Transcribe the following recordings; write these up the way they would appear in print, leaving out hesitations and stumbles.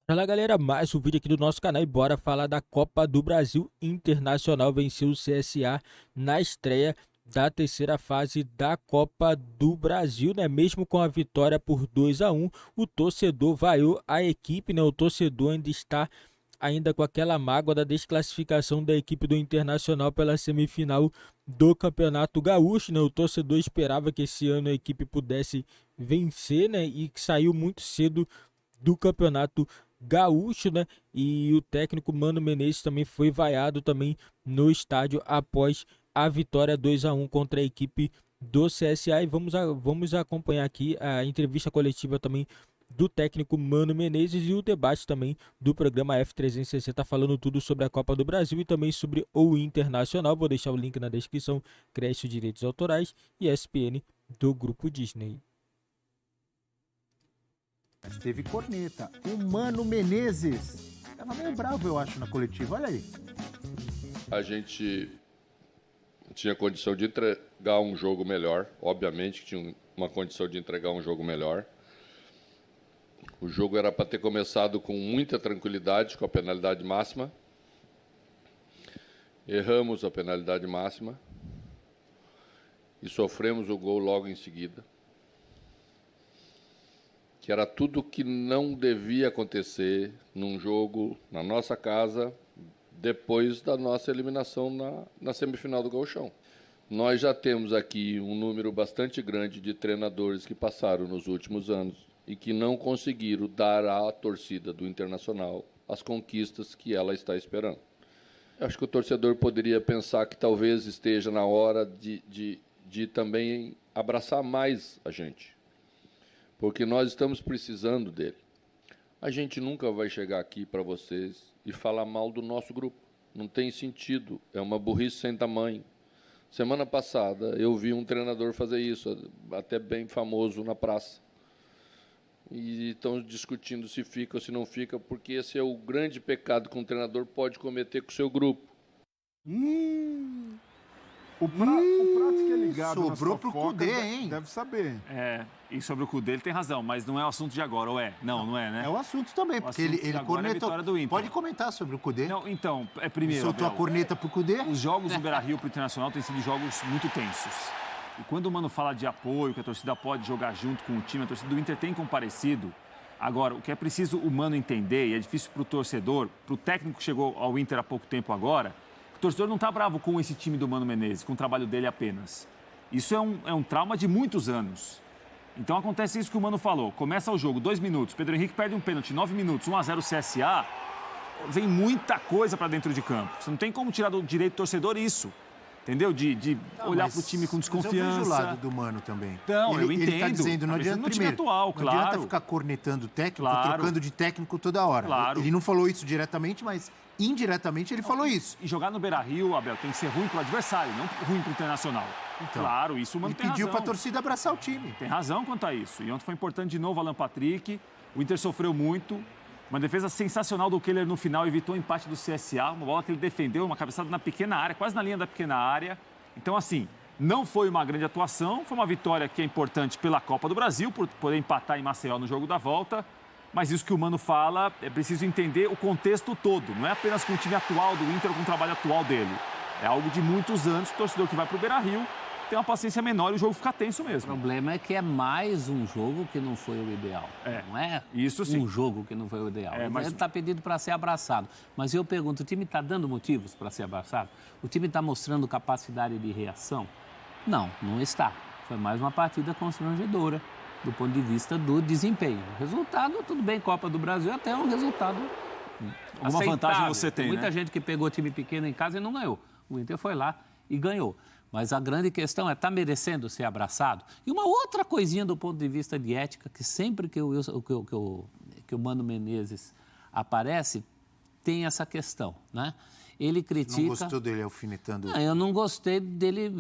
Fala galera, mais um vídeo aqui do nosso canal e bora falar da Copa do Brasil. Internacional venceu o CSA na estreia da terceira fase da Copa do Brasil, né? Mesmo com a vitória por 2-1, o torcedor vaiou a equipe, né? O torcedor ainda está com aquela mágoa da desclassificação da equipe do Internacional pela semifinal do Campeonato Gaúcho, né? O torcedor esperava que esse ano a equipe pudesse vencer, né? E que saiu muito cedo do Campeonato Gaúcho, né? E o técnico Mano Menezes também foi vaiado também no estádio após a vitória 2-1 contra a equipe do CSA. E vamos acompanhar aqui a entrevista coletiva também do técnico Mano Menezes e o debate também do programa F360, falando tudo sobre a Copa do Brasil e também sobre o Internacional. Vou deixar o link na descrição. Crédito Direitos Autorais e ESPN do Grupo Disney. Mas teve corneta. O Mano Menezes tava meio bravo, eu acho, na coletiva. Olha aí. A gente tinha condição de entregar um jogo melhor. Obviamente que tinha uma condição de entregar um jogo melhor. O jogo era para ter começado com muita tranquilidade, com a penalidade máxima. Erramos a penalidade máxima e sofremos o gol logo em seguida, que era tudo que não devia acontecer num jogo na nossa casa depois da nossa eliminação na semifinal do Gauchão. Nós já temos aqui um número bastante grande de treinadores que passaram nos últimos anos e que não conseguiram dar à torcida do Internacional as conquistas que ela está esperando. Eu acho que o torcedor poderia pensar que talvez esteja na hora de também abraçar mais a gente, porque nós estamos precisando dele. A gente nunca vai chegar aqui para vocês e falar mal do nosso grupo. Não tem sentido, é uma burrice sem tamanho. Semana passada eu vi um treinador fazer isso, até bem famoso na praça. E estão discutindo se fica ou se não fica, porque esse é o grande pecado que um treinador pode cometer com o seu grupo. O Prats que é ligado sobrou nas pro fofocas Cudê, hein? deve saber. E sobre o Cudê ele tem razão, mas não é o assunto de agora, ou é? Não é, né? É o assunto também, porque assunto de ele agora é a cornetou. vitória do Inter. Pode comentar sobre o Cudê. Não, então, primeiro, Soltou a Abel, corneta pro Cudê. os jogos do Beira-Rio pro Internacional têm sido jogos muito tensos. E quando o Mano fala de apoio, que a torcida pode jogar junto com o time, a torcida do Inter tem comparecido. Agora, o que é preciso o Mano entender, e é difícil pro torcedor, pro técnico que chegou ao Inter há pouco tempo agora, o torcedor não está bravo com esse time do Mano Menezes, com o trabalho dele apenas. Isso é um trauma de muitos anos. Então acontece isso que o Mano falou. Começa o jogo, 2 minutos, Pedro Henrique perde um pênalti, 9 minutos, 1-0 CSA, vem muita coisa para dentro de campo. Você não tem como tirar do direito do torcedor isso. Entendeu? De olhar para o time com desconfiança. Mas eu vejo o lado do Mano também. Então, eu entendo. Ele tá dizendo, não adianta no time primeiro, atual, não claro. adianta ficar cornetando o técnico, Claro. trocando de técnico toda hora. Claro. Ele não falou isso diretamente, mas indiretamente ele falou isso. E jogar no Beira-Rio, Abel, tem que ser ruim para o adversário, não ruim para o Internacional. Então, Claro, isso o Mano Ele tem pediu razão. pra torcida abraçar o time. Tem razão quanto a isso. E ontem foi importante de novo Alan Patrick. O Inter sofreu muito. Uma defesa sensacional do Keller no final, evitou o empate do CSA. Uma bola que ele defendeu, uma cabeçada na pequena área, quase na linha da pequena área. Então, assim, não foi uma grande atuação. Foi uma vitória que é importante pela Copa do Brasil, por poder empatar em Maceió no jogo da volta. Mas isso que o Mano fala, é preciso entender o contexto todo. Não é apenas com o time atual do Inter ou com o trabalho atual dele. É algo de muitos anos. O torcedor que vai para o Beira-Rio tem uma paciência menor e o jogo fica tenso O mesmo. problema é que é mais um jogo que não foi o ideal. Não é isso sim. um jogo que não foi o ideal. Mas Ele está pedindo para ser abraçado. Mas eu pergunto, o time está dando motivos para ser abraçado? O time está mostrando capacidade de reação? Não está. Foi mais uma partida constrangedora do ponto de vista do desempenho. O resultado, tudo bem, Copa do Brasil até é um resultado Alguma vantagem você tem, muita né? gente que pegou time pequeno em casa e não ganhou. O Inter foi lá e ganhou. Mas a grande questão é, está merecendo ser abraçado? E uma outra coisinha do ponto de vista de ética, que sempre que o Mano Menezes aparece, tem essa questão, né? Ele critica... Não gostou dele alfinetando? Não, eu não gostei dele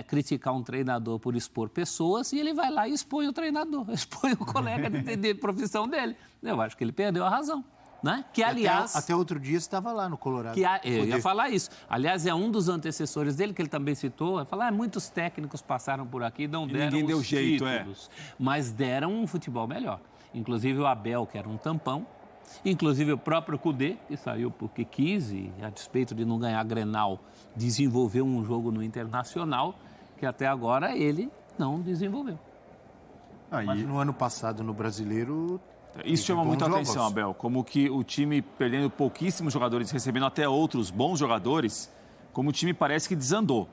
criticar um treinador por expor pessoas e ele vai lá e expõe o treinador, expõe o colega de profissão dele. Eu acho que ele perdeu a razão. Né? Que, aliás... Até outro dia você estava lá no Colorado. Eu ia falar isso. Aliás, é um dos antecessores dele, que ele também citou, ele falou, muitos técnicos passaram por aqui e não deram ninguém deu os jeito, títulos, mas deram um futebol melhor. Inclusive o Abel, que era um tampão, Inclusive o próprio Cudê, que saiu porque quis e, a despeito de não ganhar Grenal, desenvolveu um jogo no Internacional que até agora ele não desenvolveu. Mas no ano passado, no Brasileiro... Isso chama muita jogos. atenção, Abel. Como que o time perdendo pouquíssimos jogadores, recebendo até outros bons jogadores, como o time parece que desandou.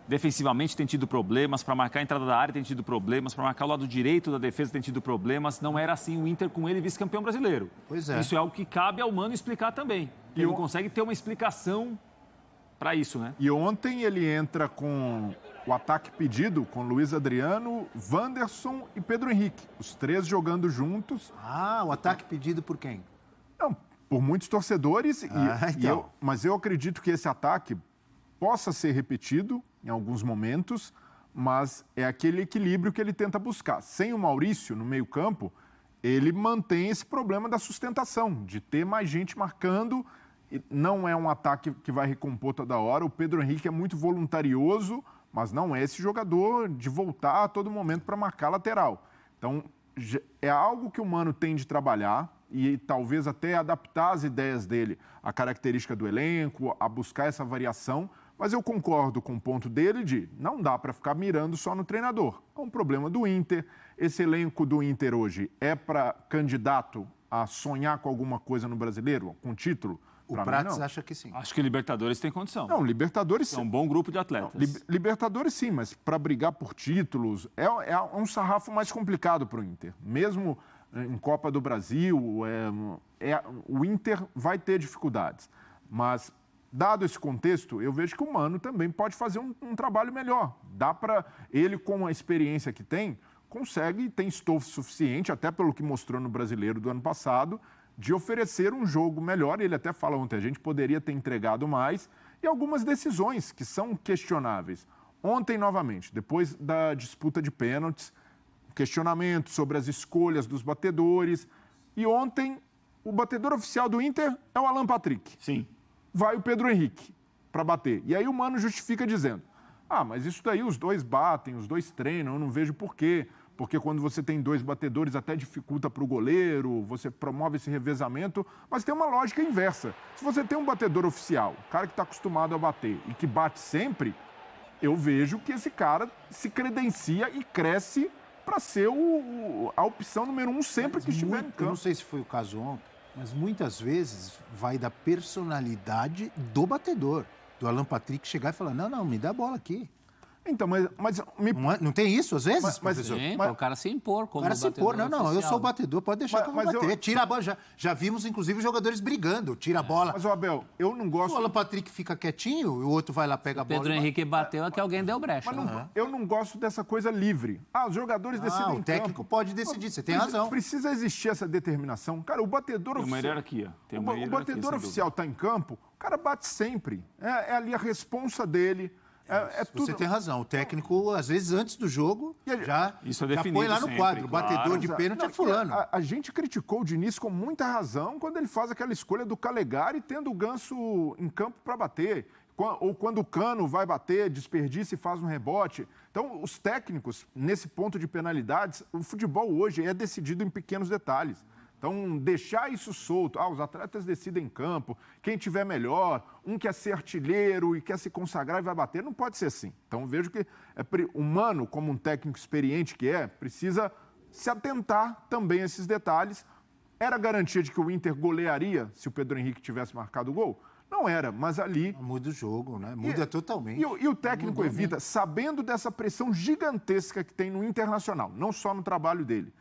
Defensivamente tem tido problemas, para marcar a entrada da área tem tido problemas, para marcar o lado direito da defesa tem tido problemas. Não era assim o Inter com ele vice-campeão brasileiro. Pois é. Isso é algo que cabe ao Mano explicar também. Ele não consegue ter uma explicação para isso, né? E ontem ele entra com o ataque pedido, com Luiz Adriano, Wanderson e Pedro Henrique. Os 3 jogando juntos. O ataque pedido por quem? Não, por muitos torcedores. Então. Mas eu acredito que esse ataque possa ser repetido em alguns momentos, mas é aquele equilíbrio que ele tenta buscar. Sem o Maurício no meio-campo, ele mantém esse problema da sustentação, de ter mais gente marcando. Não é um ataque que vai recompor toda hora. O Pedro Henrique é muito voluntarioso, mas não é esse jogador de voltar a todo momento para marcar lateral. Então, é algo que o Mano tem de trabalhar e talvez até adaptar as ideias dele à característica do elenco, a buscar essa variação. Mas eu concordo com o ponto dele de não dá para ficar mirando só no treinador. É um problema do Inter. Esse elenco do Inter hoje é para candidato a sonhar com alguma coisa no Brasileiro, com título? O Prats acha que sim. Acho que Libertadores tem condição. Não, Libertadores É um bom grupo de atletas. Libertadores sim, mas para brigar por títulos é um sarrafo mais complicado para o Inter. Mesmo em Copa do Brasil, o Inter vai ter dificuldades. Mas, dado esse contexto, eu vejo que o Mano também pode fazer um trabalho melhor. Dá para ele, com a experiência que tem, consegue, tem estofo suficiente, até pelo que mostrou no Brasileiro do ano passado, de oferecer um jogo melhor. Ele até fala ontem, a gente poderia ter entregado mais, e algumas decisões que são questionáveis. Ontem, novamente, depois da disputa de pênaltis, questionamento sobre as escolhas dos batedores, e ontem o batedor oficial do Inter é o Alan Patrick. Sim. Vai o Pedro Henrique para bater. E aí o Mano justifica dizendo, mas isso daí os dois batem, os dois treinam, eu não vejo por quê. Porque quando você tem 2 batedores até dificulta para o goleiro, você promove esse revezamento, mas tem uma lógica inversa. Se você tem um batedor oficial, o cara que está acostumado a bater e que bate sempre, eu vejo que esse cara se credencia e cresce para ser a opção número 1 sempre que estiver em Eu campo. não sei se foi o caso ontem, mas muitas vezes vai da personalidade do batedor. Do Alan Patrick chegar e falar, não, me dá a bola aqui. Então, Não tem isso, às vezes, Mas- professor? Sim, mas- para o cara se impor como O cara se batedor impor. Não, eu oficial. sou o batedor, pode deixar que eu vou Mas eu- bater. Tira a bola. Já vimos, inclusive, jogadores brigando. Tira a bola. Mas, Abel, eu não Se gosto... o Alan Patrick fica quietinho, o outro vai lá, pega a bola. Pedro Henrique bateu é que alguém deu brecha. Mas eu não gosto dessa coisa livre. Os jogadores decidem em o técnico campo. pode decidir, você tem razão. Precisa existir essa determinação. Cara, o batedor Tem uma oficial... hierarquia. Tem O uma hierarquia, batedor sem oficial está em campo, o cara bate sempre. É ali a responsa dele. É tudo. Você tem razão. O técnico, às vezes, antes do jogo, já Isso é já definido põe lá no sempre, quadro. O claro. batedor de pênalti é fulano. A gente criticou o Diniz com muita razão quando ele faz aquela escolha do Calegari tendo o Ganso em campo para bater. Ou quando o Cano vai bater, desperdiça e faz um rebote. Então, os técnicos, nesse ponto de penalidades, o futebol hoje é decidido em pequenos detalhes. Então, deixar isso solto, os atletas decidem em campo, quem tiver melhor, um quer ser artilheiro e quer se consagrar e vai bater, não pode ser assim. Então, vejo que o Mano, como um técnico experiente que precisa se atentar também a esses detalhes. Era garantia de que o Inter golearia se o Pedro Henrique tivesse marcado o gol? Não era, mas ali... Muda o jogo, né? Muda totalmente. E o técnico evita, sabendo dessa pressão gigantesca que tem no Internacional, não só no trabalho dele.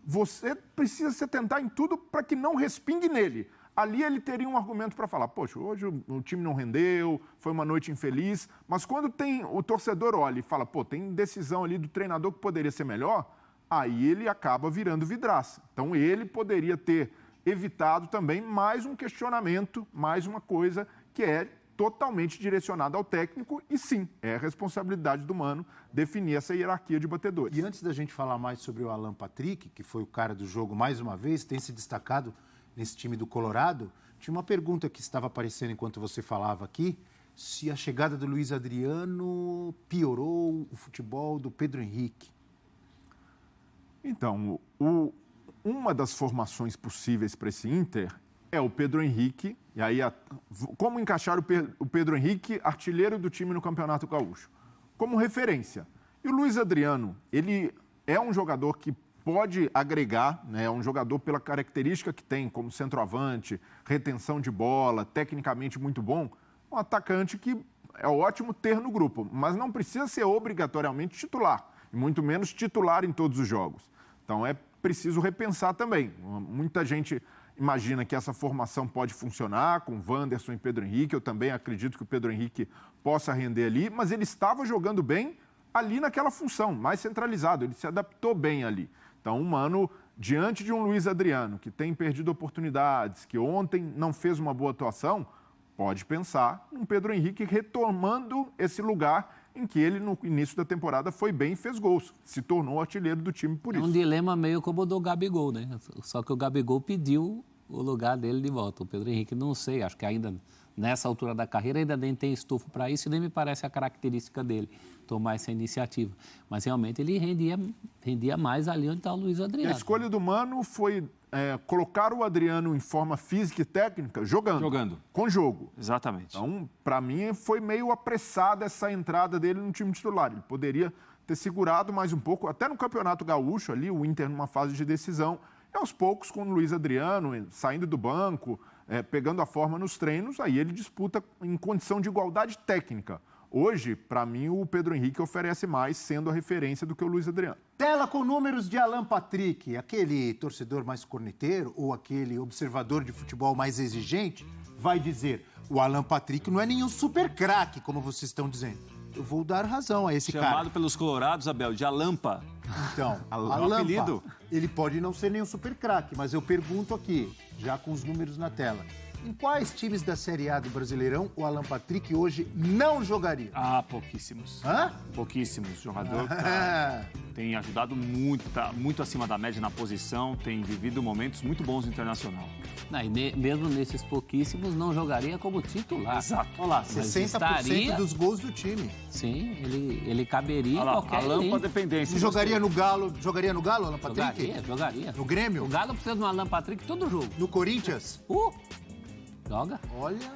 Você precisa se atentar em tudo para que não respingue nele. Ali ele teria um argumento para falar, poxa, hoje o time não rendeu, foi uma noite infeliz, mas quando tem o torcedor olha e fala, tem decisão ali do treinador que poderia ser melhor, aí ele acaba virando vidraça. Então ele poderia ter evitado também mais um questionamento, mais uma coisa que é totalmente direcionada ao técnico e sim, é a responsabilidade do Mano definir essa hierarquia de batedores. E antes da gente falar mais sobre o Alan Patrick, que foi o cara do jogo mais uma vez, tem se destacado nesse time do Colorado, tinha uma pergunta que estava aparecendo enquanto você falava aqui, se a chegada do Luiz Adriano piorou o futebol do Pedro Henrique. Então, uma das formações possíveis para esse Inter é o Pedro Henrique, e aí como encaixar o Pedro Henrique, artilheiro do time no Campeonato Gaúcho, como referência. E o Luiz Adriano, ele é um jogador que pode agregar, né? É um jogador pela característica que tem, como centroavante, retenção de bola, tecnicamente muito bom, um atacante que é ótimo ter no grupo, mas não precisa ser obrigatoriamente titular, e muito menos titular em todos os jogos. Então é preciso repensar também. Muita gente imagina que essa formação pode funcionar com Wanderson e Pedro Henrique. Eu também acredito que o Pedro Henrique possa render ali, mas ele estava jogando bem ali naquela função, mais centralizado. Ele se adaptou bem ali. Então, o Mano, diante de um Luiz Adriano, que tem perdido oportunidades, que ontem não fez uma boa atuação, pode pensar num Pedro Henrique retomando esse lugar em que ele, no início da temporada, foi bem e fez gols. Se tornou artilheiro do time por isso. É um dilema meio como o do Gabigol, né? Só que o Gabigol pediu o lugar dele de volta. O Pedro Henrique, não sei, acho que ainda nessa altura da carreira ainda nem tem estofo para isso e nem me parece a característica dele tomar essa iniciativa. Mas realmente ele rendia mais ali onde está o Luiz Adriano. E a escolha do Mano foi colocar o Adriano em forma física e técnica jogando. Com jogo. Exatamente. Então, para mim, foi meio apressada essa entrada dele no time titular. Ele poderia ter segurado mais um pouco, até no Campeonato Gaúcho ali, o Inter numa fase de decisão, e aos poucos, com o Luiz Adriano saindo do banco, pegando a forma nos treinos, aí ele disputa em condição de igualdade técnica. Hoje, para mim, o Pedro Henrique oferece mais, sendo a referência do que o Luiz Adriano. Tela com números de Alan Patrick, aquele torcedor mais corneteiro ou aquele observador de futebol mais exigente, vai dizer: o Alan Patrick não é nenhum super craque, como vocês estão dizendo. Eu vou dar razão a esse cara. Chamado pelos colorados, Abel, de Alampa. Então, apelido. Ele pode não ser nenhum super craque, mas eu pergunto aqui, já com os números na tela, em quais times da Série A do Brasileirão o Alan Patrick hoje não jogaria? Ah, pouquíssimos. Hã? Pouquíssimos. O jogador tem ajudado muito, tá muito acima da média na posição, tem vivido momentos muito bons no Internacional. Não, e mesmo nesses pouquíssimos, não jogaria como titular. Exato. Olha lá, Mas 60% estaria... dos gols do time. Sim, ele caberia em qualquer Alampa elenco. dependência. E jogaria no Galo, Alan Patrick? Jogaria. No Grêmio? O Galo precisa de um Alan Patrick todo jogo. No Corinthians? Joga. Olha,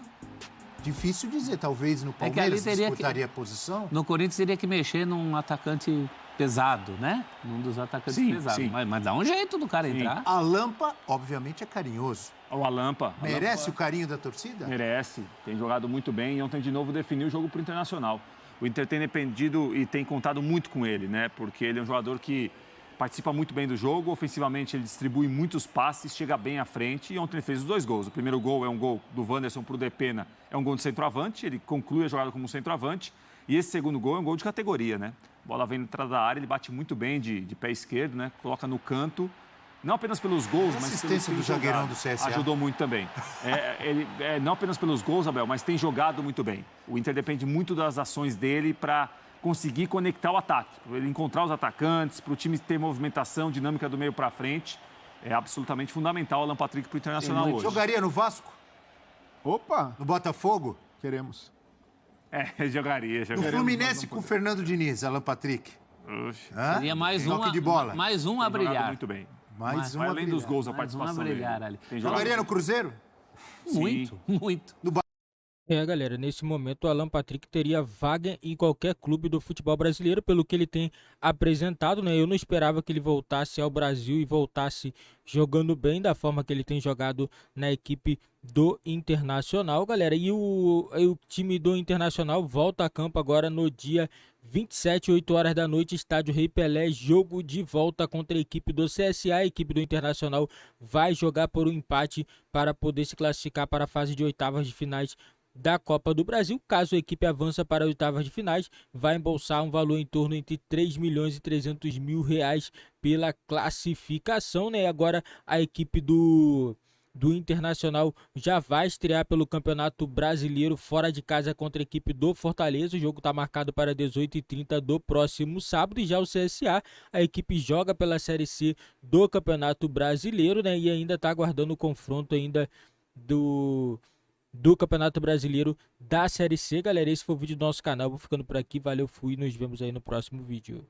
difícil dizer. Talvez no É que ali Palmeiras teria disputaria a posição. No Corinthians teria que mexer num atacante pesado, né? Num dos atacantes pesados. Sim. Mas dá um jeito do cara entrar. A Lampa, obviamente, é carinhoso. O Alampa. Merece o carinho da torcida? Merece. Tem jogado muito bem e ontem de novo definiu o jogo para o Internacional. O Inter tem dependido e tem contado muito com ele, né? Porque ele é um jogador que participa muito bem do jogo, ofensivamente ele distribui muitos passes, chega bem à frente e ontem ele fez os 2 gols. O primeiro gol é um gol do Wanderson para o Depena, é um gol de centroavante, ele conclui a jogada como centroavante e esse segundo gol é um gol de categoria, né? A bola vem entrada da área, ele bate muito bem de pé esquerdo, né? Coloca no canto, não apenas pelos gols, mas assistência do zagueirão do CSA. Ajudou muito também. Não apenas pelos gols, Abel, mas tem jogado muito bem. O Inter depende muito das ações dele para conseguir conectar o ataque, para ele encontrar os atacantes, para o time ter movimentação, dinâmica do meio para frente. É absolutamente fundamental o Alan Patrick para o Internacional hoje. Jogaria no Vasco? Opa! No Botafogo? Queremos. Jogaria. No Fluminense com o Fernando Diniz, Alan Patrick? Seria mais Toque de bola. mais um a Tem jogado brilhar. muito bem. Mais um Vai a além brilhar. dos gols, a Mais um a participação brilhar dele. ali. Tem jogado Jogaria no Cruzeiro? Muito. Galera, nesse momento o Alan Patrick teria vaga em qualquer clube do futebol brasileiro, pelo que ele tem apresentado, né? Eu não esperava que ele voltasse ao Brasil e voltasse jogando bem da forma que ele tem jogado na equipe do Internacional, galera. E o time do Internacional volta a campo agora no dia 27, 8 horas da noite, estádio Rei Pelé, jogo de volta contra a equipe do CSA. A equipe do Internacional vai jogar por um empate para poder se classificar para a fase de oitavas de finais da Copa do Brasil. Caso a equipe avança para as oitavas de finais, vai embolsar um valor em torno entre 3 milhões e 300 mil reais pela classificação, né? Agora a equipe do Internacional já vai estrear pelo Campeonato Brasileiro fora de casa contra a equipe do Fortaleza. O jogo está marcado para 18h30 do próximo sábado. E já o CSA, a equipe joga pela Série C do Campeonato Brasileiro, né? E ainda está aguardando o confronto ainda do Campeonato Brasileiro da Série C. Galera, esse foi o vídeo do nosso canal. Vou ficando por aqui. Valeu, fui. Nos vemos aí no próximo vídeo.